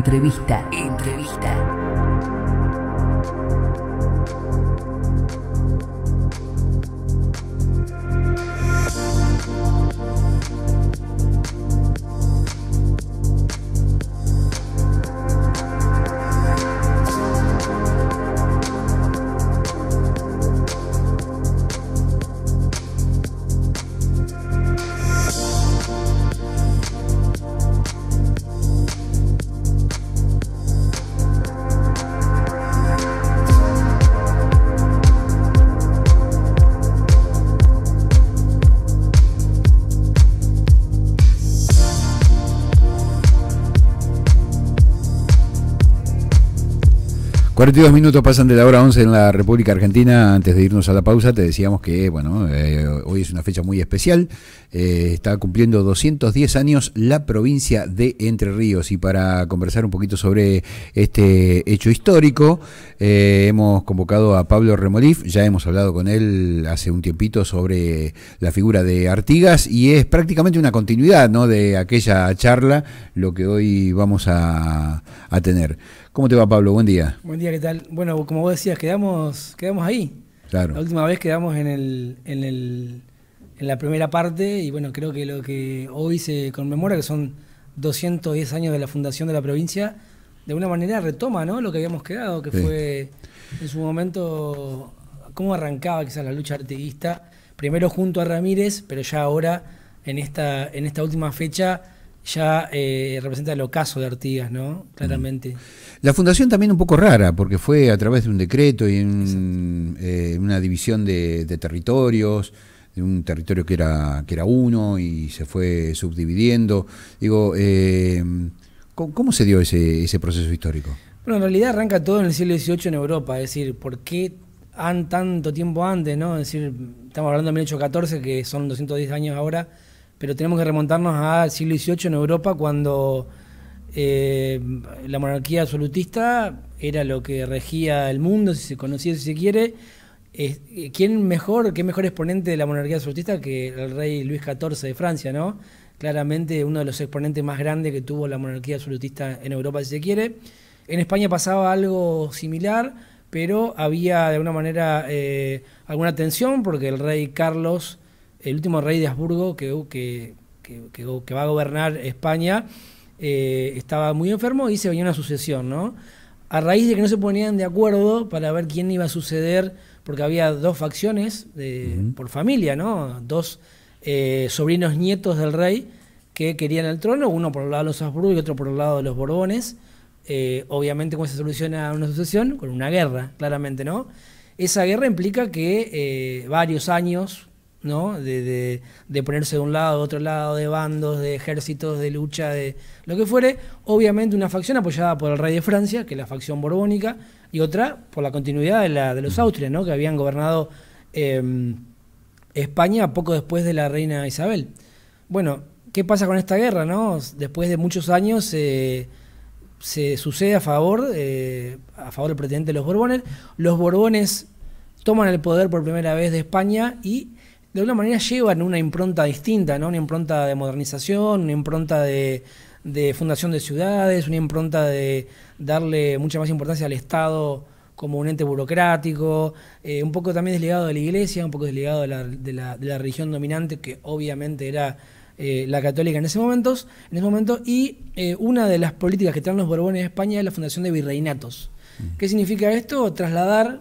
Entrevista. ...42 pasan de la hora 11 en la República Argentina. Antes de irnos a la pausa te decíamos que hoy es una fecha muy especial. Está cumpliendo 210 años la provincia de Entre Ríos, y para conversar un poquito sobre este hecho histórico hemos convocado a Pablo Remolif. Ya hemos hablado con él hace un tiempito sobre la figura de Artigas, y es prácticamente una continuidad, ¿no?, de aquella charla lo que hoy vamos a tener. ¿Cómo te va, Pablo? Buen día. Buen día, ¿qué tal? Bueno, como vos decías, quedamos ahí. Claro. La última vez quedamos en la primera parte, y bueno, creo que lo que hoy se conmemora, que son 210 años de la fundación de la provincia, de alguna manera retoma, ¿no?, lo que habíamos quedado, que fue en su momento cómo arrancaba quizás la lucha artiguista, primero junto a Ramírez, pero ya ahora, en esta última fecha, ya representa el ocaso de Artigas, ¿no? Claramente. La fundación también un poco rara, porque fue a través de un decreto y una división de territorios, de un territorio que era uno y se fue subdividiendo. Digo, ¿cómo se dio ese proceso histórico? Bueno, en realidad arranca todo en el siglo XVIII en Europa, es decir, ¿por qué tanto tiempo antes, no? Es decir, estamos hablando de 1814, que son 210 años ahora, pero tenemos que remontarnos al siglo XVIII en Europa, cuando la monarquía absolutista era lo que regía el mundo, si se conocía, si se quiere. ¿Qué mejor exponente de la monarquía absolutista que el rey Luis XIV de Francia, ¿no? Claramente uno de los exponentes más grandes que tuvo la monarquía absolutista en Europa, si se quiere. En España pasaba algo similar, pero había de alguna manera alguna tensión, porque el rey Carlos, el último rey de Habsburgo que va a gobernar España, estaba muy enfermo y se venía una sucesión, ¿no? A raíz de que no se ponían de acuerdo para ver quién iba a suceder, porque había dos facciones por familia, ¿no? Dos sobrinos nietos del rey que querían el trono, uno por el lado de los Habsburgo y otro por el lado de los Borbones. Obviamente, ¿cómo se soluciona una sucesión? Con una guerra, claramente, ¿no? Esa guerra implica que varios años, ¿no?, de ponerse de un lado, de otro lado, de bandos, de ejércitos, de lucha, de lo que fuere. Obviamente una facción apoyada por el rey de Francia, que es la facción borbónica, y otra por la continuidad de los Austrias, ¿no?, que habían gobernado España poco después de la reina Isabel. Bueno, ¿qué pasa con esta guerra, no? Después de muchos años se sucede a favor del pretendiente de los Borbones. Los Borbones toman el poder por primera vez de España y de alguna manera llevan una impronta distinta, ¿no? Una impronta de modernización, una impronta de fundación de ciudades, una impronta de darle mucha más importancia al Estado como un ente burocrático, un poco también desligado de la Iglesia, un poco desligado de la religión dominante, que obviamente era la católica en ese momento, y una de las políticas que traen los Borbones de España es la fundación de virreinatos. ¿Qué significa esto? Trasladar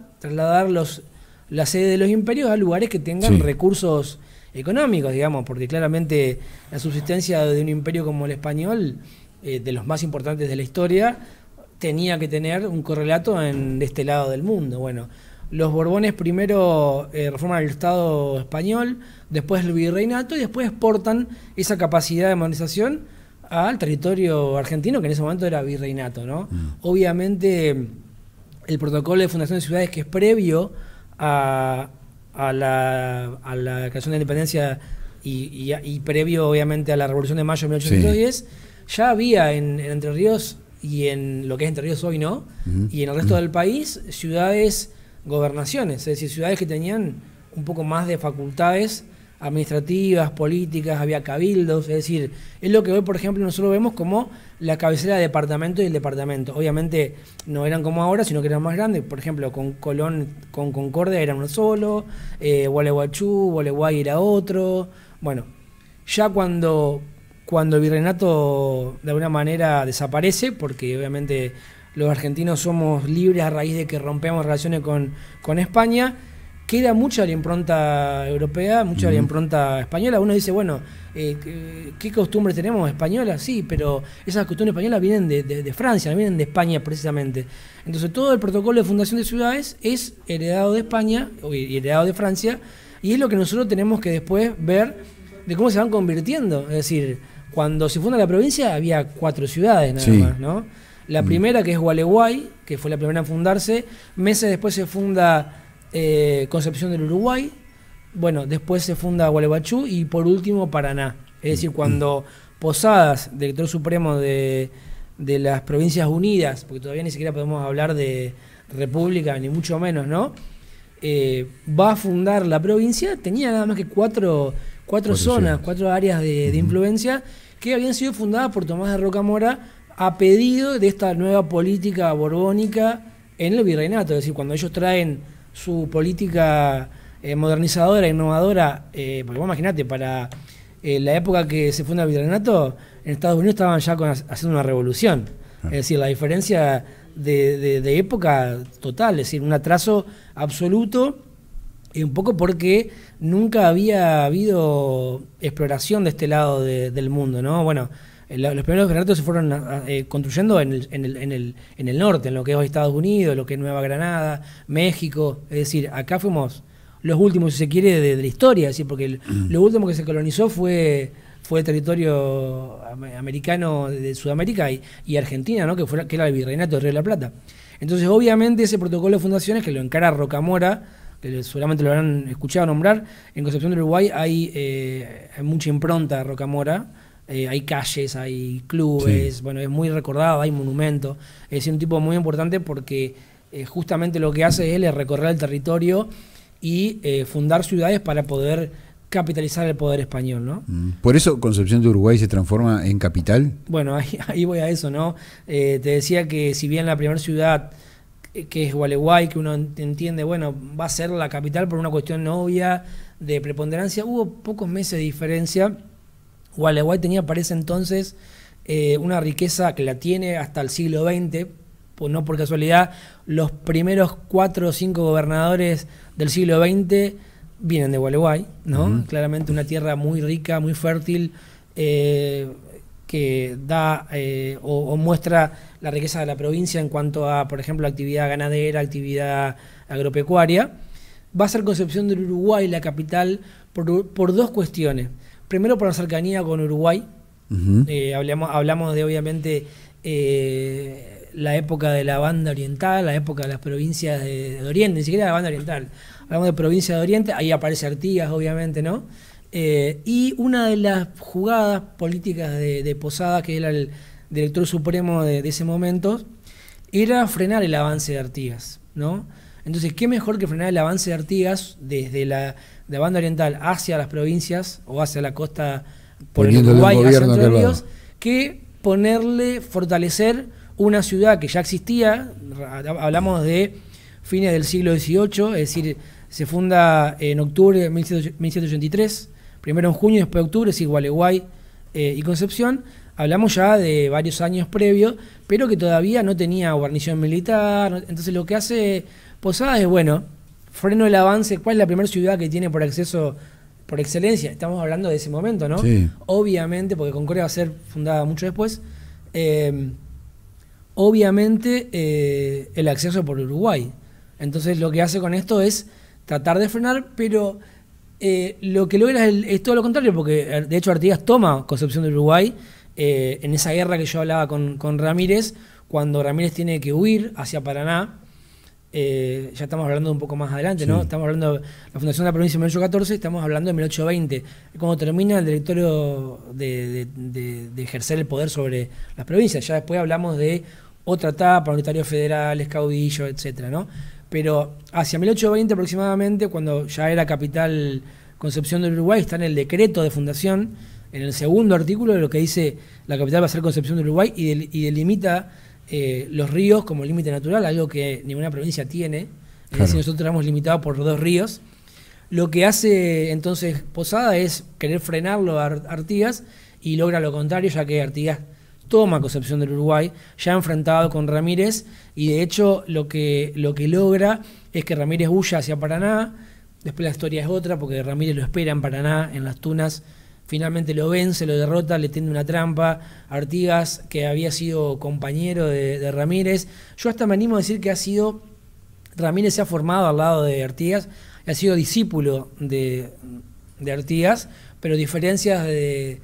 la sede de los imperios a lugares que tengan recursos económicos, digamos, porque claramente la subsistencia de un imperio como el español, de los más importantes de la historia, tenía que tener un correlato de este lado del mundo. Bueno, los Borbones primero reforman el Estado español, después el virreinato, y después exportan esa capacidad de modernización al territorio argentino, que en ese momento era virreinato, ¿no? Obviamente el protocolo de fundación de ciudades, que es previo a la creación de la independencia y previo obviamente a la Revolución de Mayo de 1810, ya había en Entre Ríos, y en lo que es Entre Ríos hoy, ¿no? Y en el resto del país, ciudades, gobernaciones, es decir, ciudades que tenían un poco más de facultades administrativas, políticas, había cabildos, es decir, es lo que hoy, por ejemplo, nosotros vemos como la cabecera de departamento y el departamento. Obviamente no eran como ahora, sino que eran más grandes. Por ejemplo, con Colón, con Concordia era uno solo, Gualeguaychú, Gualeguay era otro. Bueno, ya cuando el virreinato de alguna manera desaparece, porque obviamente los argentinos somos libres a raíz de que rompemos relaciones con España, queda mucha la impronta europea, mucha la impronta española. Uno dice, bueno, ¿qué costumbres tenemos españolas? Sí, pero esas costumbres españolas vienen de Francia, no vienen de España precisamente. Entonces todo el protocolo de fundación de ciudades es heredado de España y heredado de Francia, y es lo que nosotros tenemos que después ver de cómo se van convirtiendo. Es decir, cuando se funda la provincia había 4 ciudades nada más, ¿no? La primera, que es Gualeguay, que fue la primera en fundarse, meses después se funda Concepción del Uruguay, bueno, después se funda Gualeguaychú y por último Paraná. Es decir, cuando Posadas, director supremo de las Provincias Unidas, porque todavía ni siquiera podemos hablar de república, ni mucho menos, ¿no? Va a fundar la provincia, tenía nada más que cuatro zonas, 4 áreas de influencia que habían sido fundadas por Tomás de Rocamora a pedido de esta nueva política borbónica en el virreinato. Es decir, cuando ellos traen su política modernizadora, innovadora, porque vos imaginate, para la época que se funda el virreinato, en Estados Unidos estaban ya haciendo una revolución. Es decir, la diferencia de época total, es decir, un atraso absoluto, y un poco porque nunca había habido exploración de este lado del mundo, ¿no? Bueno, los primeros virreinatos se fueron construyendo en el norte, en lo que es hoy Estados Unidos, lo que es Nueva Granada, México. Es decir, acá fuimos los últimos, si se quiere, de la historia, es decir, porque lo último que se colonizó fue el territorio americano de Sudamérica y Argentina, ¿no? que era el virreinato de Río de la Plata. Entonces, obviamente, ese protocolo de fundaciones que lo encara Rocamora, que seguramente lo habrán escuchado nombrar, en Concepción del Uruguay hay mucha impronta de Rocamora. Hay calles, hay clubes, bueno, es muy recordado, hay monumentos. Es decir, un tipo muy importante porque justamente lo que hace él es recorrer el territorio y fundar ciudades para poder capitalizar el poder español, ¿no? ¿Por eso Concepción de Uruguay se transforma en capital? Bueno, ahí voy a eso, ¿no? Te decía que si bien la primera ciudad, que es Gualeguay, que uno entiende, bueno, va a ser la capital por una cuestión obvia de preponderancia, hubo pocos meses de diferencia. Gualeguay tenía para ese entonces una riqueza que la tiene hasta el siglo XX, pues no por casualidad, los primeros 4 o 5 gobernadores del siglo XX vienen de Gualeguay, ¿no? Claramente una tierra muy rica, muy fértil, que da o muestra la riqueza de la provincia en cuanto a, por ejemplo, actividad ganadera, actividad agropecuaria. Va a ser Concepción del Uruguay la capital por 2 cuestiones. Primero, por la cercanía con Uruguay. Hablamos de, obviamente, la época de la banda oriental, la época de las provincias de Oriente, ni siquiera la banda oriental. Hablamos de provincia de Oriente, ahí aparece Artigas, obviamente, ¿no? Y una de las jugadas políticas de Posada, que era el director supremo de ese momento, era frenar el avance de Artigas, ¿no? Entonces, ¿qué mejor que frenar el avance de Artigas desde la banda oriental hacia las provincias o hacia la costa por el Uruguay, hacia Entre Ríos, que fortalecer una ciudad que ya existía? Hablamos de fines del siglo XVIII, es decir, se funda en octubre de 1783, primero en junio y después de octubre, es decir, Gualeguay y Concepción. Hablamos ya de varios años previos, pero que todavía no tenía guarnición militar. Entonces lo que hace Posadas es, bueno, freno el avance. ¿Cuál es la primera ciudad que tiene por acceso por excelencia? Estamos hablando de ese momento, ¿no? Sí. Obviamente, porque Concordia va a ser fundada mucho después, obviamente el acceso por Uruguay. Entonces lo que hace con esto es tratar de frenar, pero lo que logra es todo lo contrario, porque de hecho Artigas toma Concepción del Uruguay en esa guerra que yo hablaba con Ramírez, cuando Ramírez tiene que huir hacia Paraná. Ya estamos hablando de un poco más adelante, ¿no? Estamos hablando de la fundación de la provincia en 1814, estamos hablando de 1820, cuando termina el directorio de ejercer el poder sobre las provincias. Ya después hablamos de otra etapa, unitarios federales, caudillos, etcétera, ¿no? Pero hacia 1820 aproximadamente, cuando ya era capital Concepción del Uruguay, está en el decreto de fundación, en el segundo artículo, de lo que dice la capital va a ser Concepción del Uruguay, y delimita los ríos como límite natural, algo que ninguna provincia tiene. Es decir, nosotros estamos limitados por 2 ríos. Lo que hace entonces Posada es querer frenarlo a Artigas y logra lo contrario, ya que Artigas toma Concepción del Uruguay, ya enfrentado con Ramírez, y de hecho lo que logra es que Ramírez huya hacia Paraná. Después la historia es otra, porque Ramírez lo espera en Paraná, en las Tunas, finalmente lo vence, lo derrota, le tiende una trampa. Artigas, que había sido compañero de Ramírez, yo hasta me animo a decir que Ramírez se ha formado al lado de Artigas, ha sido discípulo de Artigas, pero diferencias de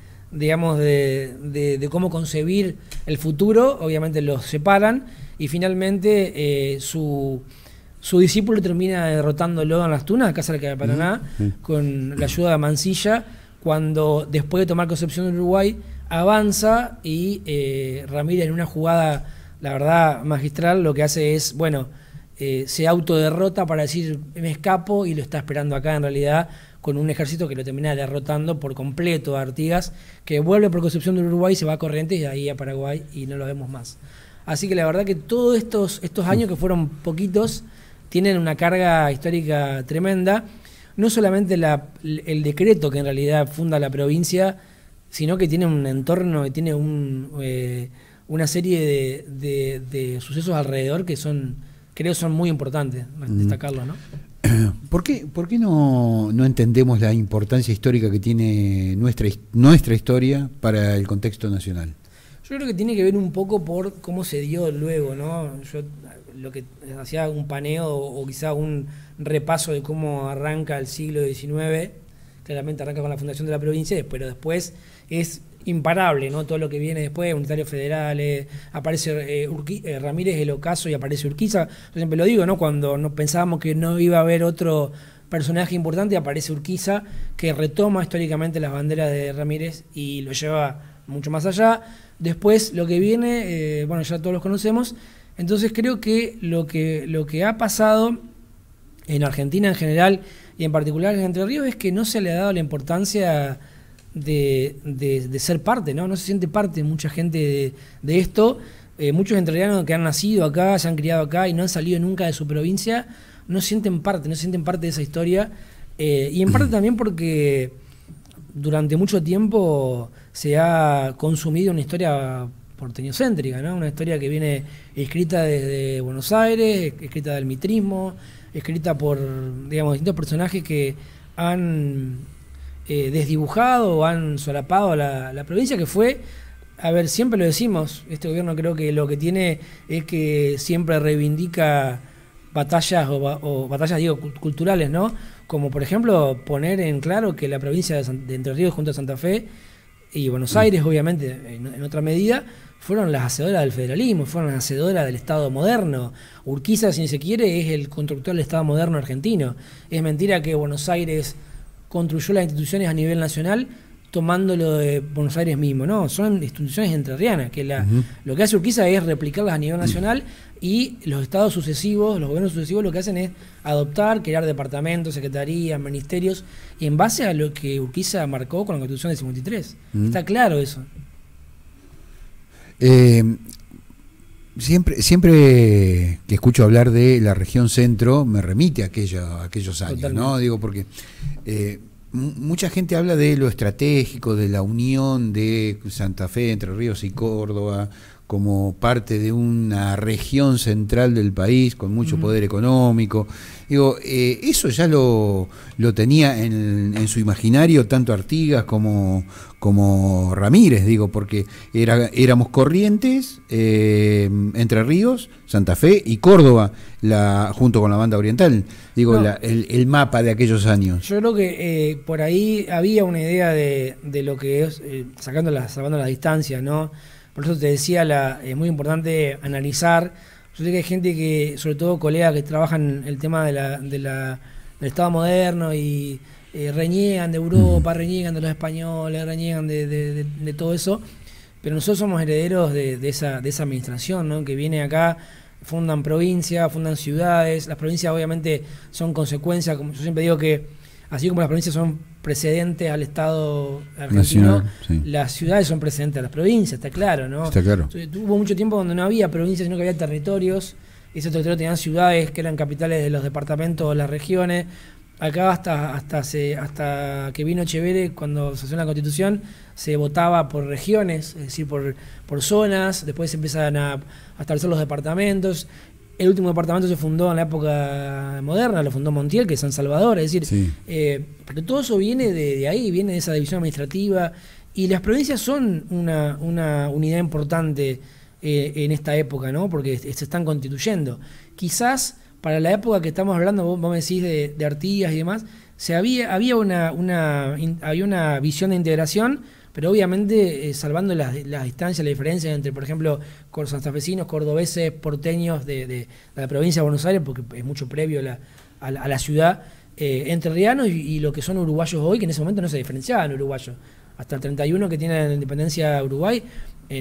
cómo concebir el futuro, obviamente los separan, y finalmente su discípulo termina derrotándolo en las Tunas, acá cerca de Paraná, con la ayuda de Mansilla, cuando después de tomar Concepción del Uruguay, avanza y Ramírez, en una jugada, la verdad, magistral, lo que hace es, se autoderrota para decir, me escapo, y lo está esperando acá en realidad, con un ejército que lo termina derrotando por completo a Artigas, que vuelve por Concepción del Uruguay, se va a Corrientes y de ahí a Paraguay, y no lo vemos más. Así que la verdad que todos estos años, que fueron poquitos, tienen una carga histórica tremenda. No solamente el decreto que en realidad funda la provincia, sino que tiene un entorno, que tiene una serie de sucesos alrededor que creo son muy importantes destacarlos, ¿no? ¿Por qué no entendemos la importancia histórica que tiene nuestra historia para el contexto nacional? Yo creo que tiene que ver un poco por cómo se dio luego, ¿no? Yo lo que hacía un paneo o quizá un repaso de cómo arranca el siglo XIX, claramente arranca con la fundación de la provincia, pero después es imparable, ¿no? Todo lo que viene después, unitarios federales, aparece Ramírez el Ocaso y aparece Urquiza. Yo siempre lo digo, ¿no? Cuando pensábamos que no iba a haber otro personaje importante, aparece Urquiza, que retoma históricamente las banderas de Ramírez y lo lleva mucho más allá. Después lo que viene, ya todos los conocemos. Entonces creo que lo que ha pasado en Argentina en general y en particular en Entre Ríos es que no se le ha dado la importancia de ser parte, ¿no? No se siente parte mucha gente de esto. Muchos entrerrianos que han nacido acá, se han criado acá y no han salido nunca de su provincia, no sienten parte de esa historia. Y en parte también porque durante mucho tiempo se ha consumido una historia porteñocéntrica, ¿no? Una historia que viene escrita desde Buenos Aires, escrita del mitrismo, escrita por, distintos personajes que han desdibujado o han solapado la provincia, que fue, siempre lo decimos, este gobierno creo que lo que tiene es que siempre reivindica batallas o batallas, culturales, ¿no? Como por ejemplo poner en claro que la provincia de Entre Ríos junto a Santa Fe y Buenos Aires, obviamente, en otra medida, fueron las hacedoras del federalismo, fueron las hacedoras del Estado moderno. Urquiza, si se quiere, es el constructor del Estado moderno argentino. Es mentira que Buenos Aires construyó las instituciones a nivel nacional tomándolo de Buenos Aires mismo, no, son instituciones entrerrianas, que lo que hace Urquiza es replicarlas a nivel nacional, y los estados sucesivos, los gobiernos sucesivos, lo que hacen es adoptar, crear departamentos, secretarías, ministerios, y en base a lo que Urquiza marcó con la Constitución del 53. Está claro eso. Siempre que escucho hablar de la región centro me remite a aquellos años. Totalmente. ¿No? Digo, porque mucha gente habla de lo estratégico, de la unión de Santa Fe, Entre Ríos y Córdoba, como parte de una región central del país con mucho poder económico. Digo, eso ya lo tenía en su imaginario tanto Artigas como Ramírez, digo, porque éramos Corrientes, Entre Ríos, Santa Fe y Córdoba, junto con la banda oriental, digo, el mapa de aquellos años. Yo creo que por ahí había una idea de lo que es, salvando las distancias, ¿no? Por eso te decía, es muy importante analizar. Yo sé que hay gente que, sobre todo colegas que trabajan el tema del Estado moderno y reniegan de Europa, reniegan de los españoles, reniegan de todo eso, pero nosotros somos herederos de esa administración, ¿no? Que viene acá, fundan provincias, fundan ciudades. Las provincias obviamente son consecuencia, como yo siempre digo, que así como las provincias son precedentes al Estado argentino, las ciudades son precedentes a las provincias, está claro, ¿no? Está claro. Hubo mucho tiempo donde no había provincias, sino que había territorios, y esos territorios tenían ciudades que eran capitales de los departamentos o las regiones. Acá hasta que vino Echeverri, cuando se hació la Constitución, se votaba por regiones, es decir, por zonas, después se empiezan a establecer los departamentos. El último departamento se fundó en la época moderna, lo fundó Montiel, que es San Salvador, es decir, pero todo eso viene de ahí, viene de esa división administrativa, y las provincias son una unidad importante en esta época, ¿no? Porque se están constituyendo. Quizás para la época que estamos hablando, vos me decís de Artigas y demás, había una visión de integración, pero obviamente salvando las distancias, las diferencias entre, por ejemplo, santafesinos, cordobeses, porteños de la provincia de Buenos Aires, porque es mucho previo a la ciudad, entrerrianos y lo que son uruguayos hoy, que en ese momento no se diferenciaban uruguayos. Hasta el 31 que tiene la independencia Uruguay,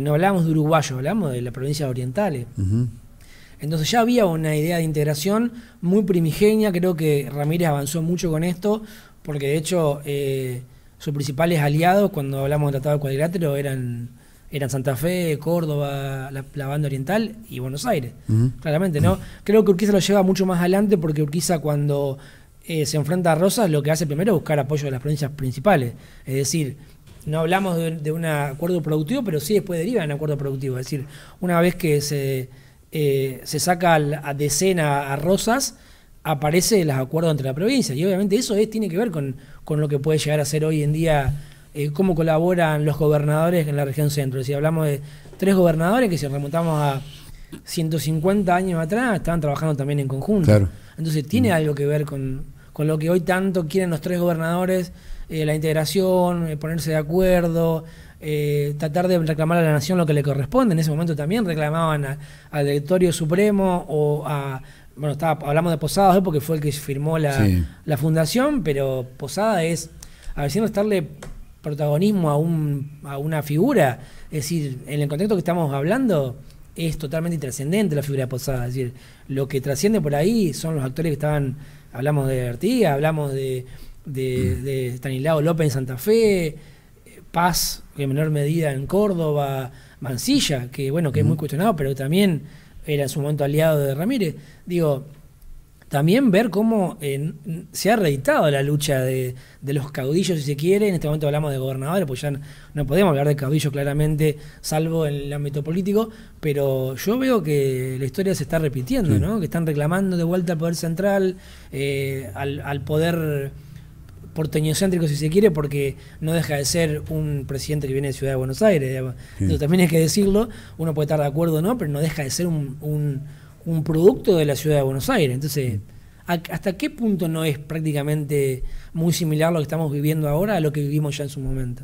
no hablábamos de uruguayos, hablamos de las provincias orientales. Entonces ya había una idea de integración muy primigenia. Creo que Ramírez avanzó mucho con esto, porque de hecho sus principales aliados cuando hablamos de Tratado de Cuadrilátero eran Santa Fe, Córdoba, la banda oriental y Buenos Aires, claramente, ¿no? Creo que Urquiza lo lleva mucho más adelante, porque Urquiza cuando se enfrenta a Rosas, lo que hace primero es buscar apoyo de las provincias principales, es decir, no hablamos de un acuerdo productivo, pero sí después deriva en un acuerdo productivo, es decir, una vez que se saca de escena a Rosas, aparecen los acuerdos entre la provincia, y obviamente eso tiene que ver con lo que puede llegar a ser hoy en día, cómo colaboran los gobernadores en la región centro. Es decir, hablamos de 3 gobernadores que, si remontamos a 150 años atrás, estaban trabajando también en conjunto. Claro. Entonces tiene algo que ver con lo que hoy tanto quieren los 3 gobernadores, la integración, ponerse de acuerdo, tratar de reclamar a la nación lo que le corresponde. En ese momento también reclamaban al Directorio Supremo o hablamos de Posadas porque fue el que firmó la fundación, pero Posada es, a ver, sin restarle protagonismo a una figura, es decir, en el contexto que estamos hablando, es totalmente intrascendente la figura de Posada. Es decir, lo que trasciende por ahí son los actores que estaban, hablamos de Artigas, hablamos de Estanislao López en Santa Fe, Paz, en menor medida en Córdoba, Mansilla, que bueno, que es muy cuestionado, pero también era en su momento aliado de Ramírez. Digo, también ver cómo se ha reeditado la lucha de los caudillos, si se quiere. En este momento hablamos de gobernadores, pues ya no podemos hablar de caudillos claramente, salvo en el ámbito político, pero yo veo que la historia se está repitiendo, ¿no? Que están reclamando de vuelta al poder central, al poder porteñocéntrico, si se quiere, porque no deja de ser un presidente que viene de Ciudad de Buenos Aires, digamos. Eso también hay que decirlo. Uno puede estar de acuerdo o no, pero no deja de ser un producto de la Ciudad de Buenos Aires. Entonces, ¿hasta qué punto no es prácticamente muy similar lo que estamos viviendo ahora a lo que vivimos ya en su momento?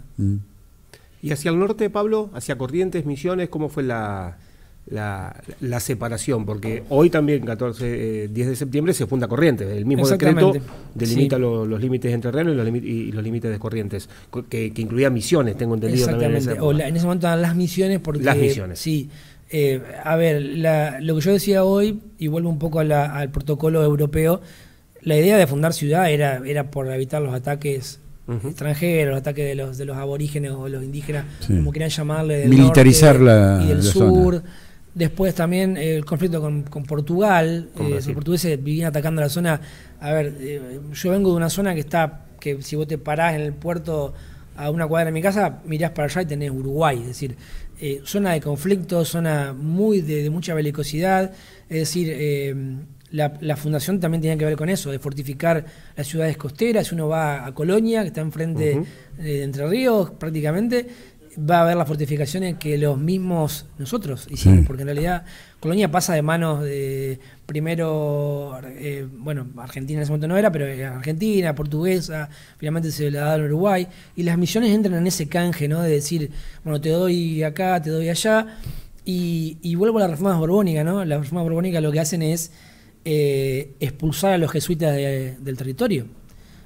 Y hacia el norte, Pablo, hacia Corrientes, Misiones, ¿cómo fue la separación? Porque hoy también, 10 de septiembre, se funda Corrientes. El mismo decreto delimita los límites entre Rennes y los límites de Corrientes, que incluía Misiones, tengo entendido. Exactamente, también en ese momento eran las Misiones, porque las Misiones. Sí. A ver, lo que yo decía hoy, y vuelvo un poco al protocolo europeo, la idea de fundar ciudad era por evitar los ataques extranjeros, los ataques de los aborígenes o los indígenas, como quieran llamarle, del militarizar norte y del la sur. Zona. Después también el conflicto con Portugal, los portugueses vivían atacando la zona. A ver, yo vengo de una zona que si vos te parás en el puerto a una cuadra de mi casa, mirás para allá y tenés Uruguay, es decir, zona de conflicto, zona muy de mucha belicosidad, es decir, la fundación también tenía que ver con eso, de fortificar las ciudades costeras. Si uno va a Colonia, que está enfrente de Entre Ríos prácticamente, va a ver las fortificaciones que los mismos nosotros hicimos, porque en realidad Colonia pasa de manos de primero, Argentina en ese momento no era, pero Argentina, portuguesa, finalmente se la da a Uruguay, y las Misiones entran en ese canje, ¿no? De decir, bueno, te doy acá, te doy allá, y vuelvo a la reforma borbónica, ¿no? La reforma borbónica lo que hacen es expulsar a los jesuitas del territorio.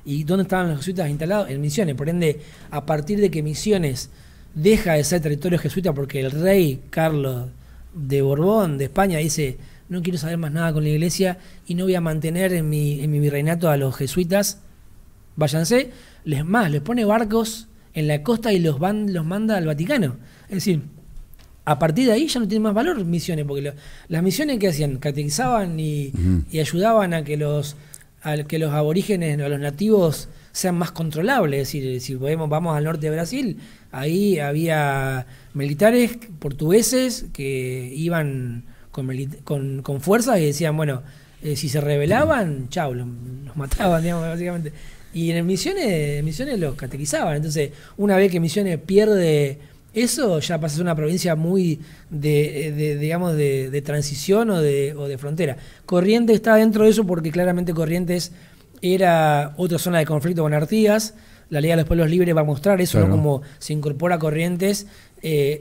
¿Y dónde estaban los jesuitas instalados? En Misiones. Por ende, a partir de que Misiones deja de ser territorio jesuita, porque el rey Carlos de Borbón, de España, dice, no quiero saber más nada con la iglesia y no voy a mantener en mi virreinato a los jesuitas, váyanse. Les pone barcos en la costa y los manda al Vaticano. Es decir, a partir de ahí ya no tiene más valor Misiones, porque las misiones que hacían, catequizaban y ayudaban a que los aborígenes, a los nativos, sean más controlables. Es decir, si vamos al norte de Brasil, ahí había militares portugueses que iban con fuerzas y decían, bueno, si se rebelaban, chau, los mataban, digamos, básicamente. Y en Misiones los catequizaban. Entonces, una vez que Misiones pierde eso, ya pasa a ser una provincia muy de transición o de frontera. Corrientes está dentro de eso porque claramente Corrientes era otra zona de conflicto con Artigas. La Liga de los Pueblos Libres va a mostrar eso, claro, ¿no? Como se incorpora Corrientes.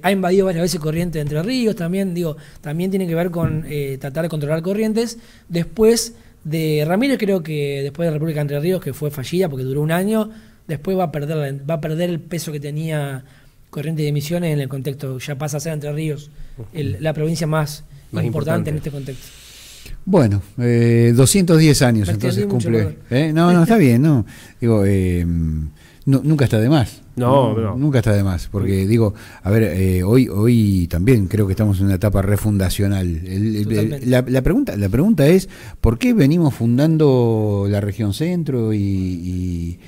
Ha invadido varias veces Corrientes de Entre Ríos también. También tiene que ver con tratar de controlar Corrientes. Después de Ramírez, creo que después de la República de Entre Ríos, que fue fallida porque duró un año, después va a perder el peso que tenía Corrientes de Misiones en el contexto. Ya pasa a ser Entre Ríos la provincia más importante en este contexto. Bueno, 210 años entonces cumple. No, está bien, no. Digo, nunca está de más. No. Nunca está de más, porque digo, a ver, hoy también creo que estamos en una etapa refundacional. La pregunta es, ¿por qué venimos fundando la región centro y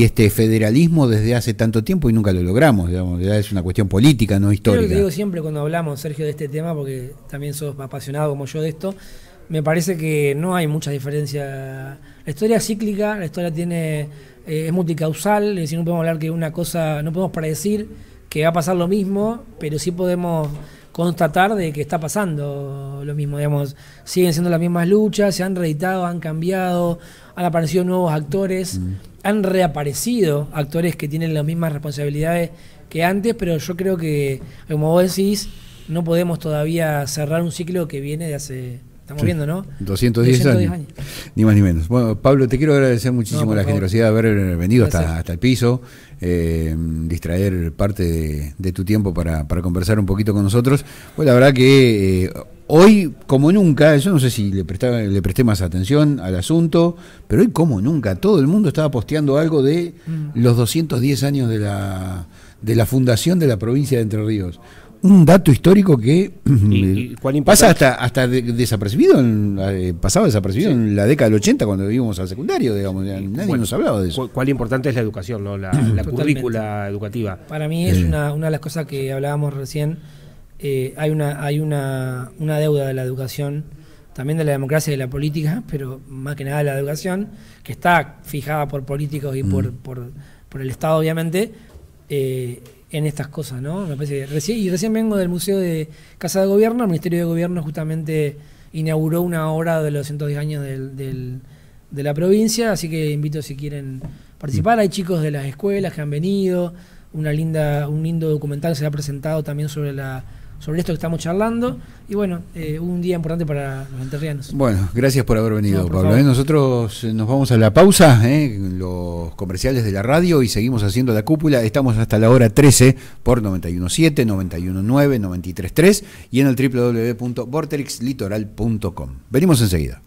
este federalismo desde hace tanto tiempo y nunca lo logramos? Digamos, ya es una cuestión política, no histórica. Creo que te digo siempre cuando hablamos, Sergio, de este tema, porque también sos apasionado como yo de esto, me parece que no hay mucha diferencia. La historia es cíclica, la historia es multicausal, es decir, no podemos hablar que una cosa, no podemos predecir que va a pasar lo mismo, pero sí podemos constatar de que está pasando lo mismo, digamos, siguen siendo las mismas luchas, se han reeditado, han cambiado, han aparecido nuevos actores, han reaparecido actores que tienen las mismas responsabilidades que antes, pero yo creo que, como vos decís, no podemos todavía cerrar un ciclo que viene de hace... Estamos viendo, ¿no? 210 años. Ni más ni menos. Bueno, Pablo, te quiero agradecer muchísimo la generosidad de haber venido hasta el piso, distraer parte de tu tiempo para conversar un poquito con nosotros. Pues la verdad que hoy, como nunca, yo no sé si le presté más atención al asunto, pero hoy, como nunca, todo el mundo estaba posteando algo de los 210 años de la fundación de la provincia de Entre Ríos. Un dato histórico que pasa hasta desapercibido, pasaba desapercibido en la década del 80 cuando íbamos al secundario, digamos, nadie nos hablaba de eso. Cuál importante es la educación, ¿no? La currícula educativa. Para mí es una de las cosas que hablábamos recién. Hay una deuda de la educación, también de la democracia y de la política, pero más que nada de la educación, que está fijada por políticos y por el Estado, obviamente, en estas cosas, ¿no? Me parece que recién vengo del Museo de Casa de Gobierno. El Ministerio de Gobierno justamente inauguró una obra de los 210 años de la provincia, así que invito si quieren participar. Hay chicos de las escuelas que han venido, un lindo documental se ha presentado también sobre esto que estamos charlando, y bueno, un día importante para los enterrianos. Bueno, gracias por haber venido, Pablo. Nosotros nos vamos a la pausa, los comerciales de la radio, y seguimos haciendo la cúpula. Estamos hasta la hora 13 por 91.7, 91.9, 93.3 y en el www.vortexlitoral.com. Venimos enseguida.